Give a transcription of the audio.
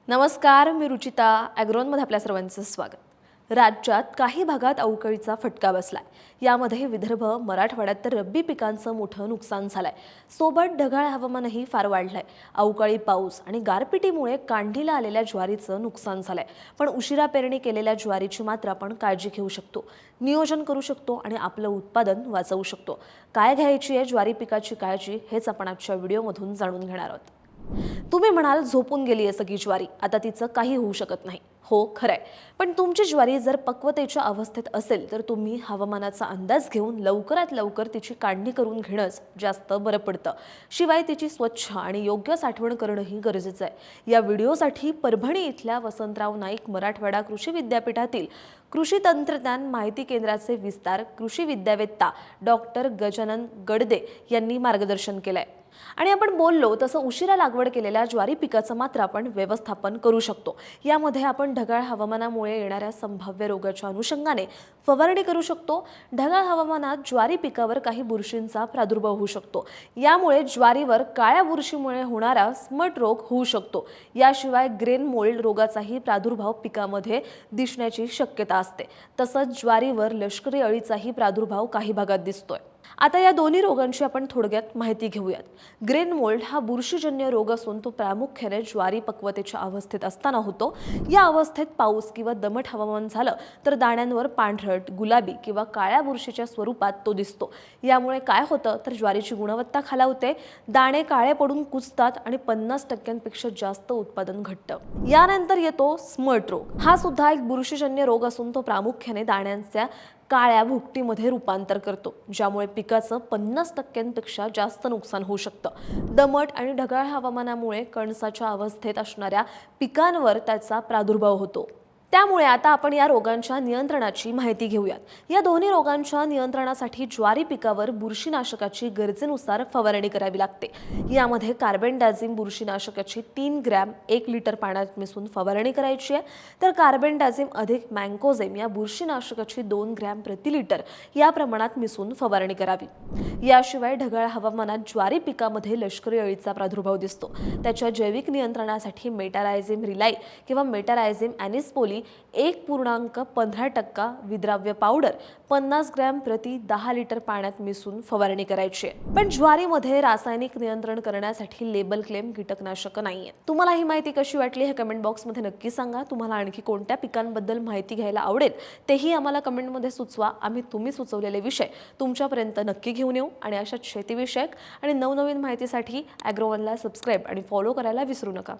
नमस्कार, मी रुचिता. ॲग्रोनमध्ये आपल्या सर्वांचं स्वागत. राज्यात काही भागात अवकाळीचा फटका बसलाय. यामध्ये विदर्भ, मराठवाड्यात तर रब्बी पिकांचं मोठं नुकसान झालंय. सोबत ढगाळ हवामानही फार वाढलंय. अवकाळी पाऊस आणि गारपिटीमुळे काढणीला आलेल्या ज्वारीचं नुकसान झालंय. पण उशिरा पेरणी केलेल्या ज्वारीची मात्र आपण काळजी घेऊ शकतो, नियोजन करू शकतो आणि आपलं उत्पादन वाचवू शकतो. काय घ्यायची आहे ज्वारी पिकाची काळजी, हेच आपण आजच्या व्हिडिओमधून जाणून घेणार आहोत. तुम्ही म्हणाल झोपून गेली आहे सगळी ज्वारी, आता तिचं काही होऊ शकत नाही. हो, खरंय. पण तुमची ज्वारी जर पक्वतेच्या अवस्थेत असेल तर तुम्ही हवामानाचा अंदाज घेऊन लवकरात लवकर तिची काढणी करून घेणंच जास्त बरं पडतं. शिवाय तिची स्वच्छ आणि योग्य साठवण करणंही गरजेचं आहे. या व्हिडिओसाठी परभणी इथल्या वसंतराव नाईक मराठवाडा कृषी विद्यापीठातील कृषी तंत्रज्ञान माहिती केंद्राचे विस्तार कृषी विद्यावेत्ता डॉक्टर गजानन गडदे यांनी मार्गदर्शन केलंय. आणि आपण बोललो तसं उशिरा लागवड केलेल्या ज्वारी पिकाचं मात्र आपण व्यवस्थापन करू शकतो. यामध्ये आपण ढगाळ हवामानामुळे येणाऱ्या संभाव्य रोगाच्या अनुषंगाने फवारणी करू शकतो. ढगाळ हवामानात ज्वारी पिकावर काही बुरशींचा प्रादुर्भाव होऊ शकतो. यामुळे ज्वारीवर काळ्या बुरशीमुळे होणारा स्मट रोग होऊ शकतो. याशिवाय ग्रेन मोल्ड रोगाचाही प्रादुर्भाव पिकामध्ये दिसण्याची शक्यता असते. तसंच ज्वारीवर लष्करी अळीचाही प्रादुर्भाव काही भागात दिसतोय. आता या दोन्ही रोगांची आपण थोडक्यात माहिती घेऊयात. ग्रेन मोल्ड हा बुरशीजन्य रोग असून तो प्रामुख्याने ज्वारी पक्वतेच्या अवस्थेत असताना होतो. या अवस्थेत पाऊस किंवा दमट हवामान झालं तर दाण्यांवर पांढरट, गुलाबी किंवा काळ्या बुरशीच्या स्वरूपात तो दिसतो. यामुळे काय होतं तर ज्वारीची गुणवत्ता खालावते, दाणे काळे पडून कुजतात आणि 50% जास्त उत्पादन घटतं. यानंतर येतो स्मट रोग. हा सुद्धा एक बुरशीजन्य रोग असून तो प्रामुख्याने दाण्यांच्या काळ्या भुकटीमध्ये रूपांतर करतो, ज्यामुळे पिकाचं 50% जास्त नुकसान होऊ शकतं. दमट आणि ढगाळ हवामानामुळे कणसाच्या अवस्थेत असणाऱ्या पिकांवर त्याचा प्रादुर्भाव होतो. त्यामुळे आता आपण या रोगांच्या नियंत्रणाची माहिती घेऊयात. या दोन्ही रोगांच्या नियंत्रणासाठी ज्वारी पिकावर बुरशीनाशकाची गरजेनुसार फवारणी करावी लागते. यामध्ये कार्बेंडाझिम बुरशीनाशकाची 3 ग्रॅम 1 लिटर पाण्यात मिसळून फवारणी करायची आहे. तर कार्बेंडाझिम अधिक मँकोझेम या बुरशीनाशकाची 2 ग्रॅम प्रति लिटर या प्रमाणात मिसळून फवारणी करावी. याशिवाय ढगाळ हवामानात ज्वारी पिकामध्ये लष्करी अळीचा प्रादुर्भाव दिसतो. त्याच्या जैविक नियंत्रणासाठी मेटारायझिम रिलाई किंवा मेटारायझिम ॲनिसपोली 1.15% विद्राव्य पावडर 50 ग्रॅम प्रति 10 लिटर पाण्यात मिसळून फवारणी करायची आहे. पण ज्वारीमध्ये रासायनिक नियंत्रण करण्यासाठी लेबल क्लेम कीटकनाशक नाहीये. तुम्हाला ही माहिती कशी वाटली हे कमेंट बॉक्समध्ये नक्की सांगा. तुम्हाला आणखी कोणत्या पिकांबद्दल माहिती घ्यायला आवडेल तेही आम्हाला कमेंटमध्ये सुचवा. आम्ही तुम्ही सुचवलेले विषय तुमच्यापर्यंत नक्की घेऊन येऊ. आणि अशाच शेतीविषयक आणि नवनवीन माहितीसाठी ॲग्रोवनला सबस्क्राईब आणि फॉलो करायला विसरू नका.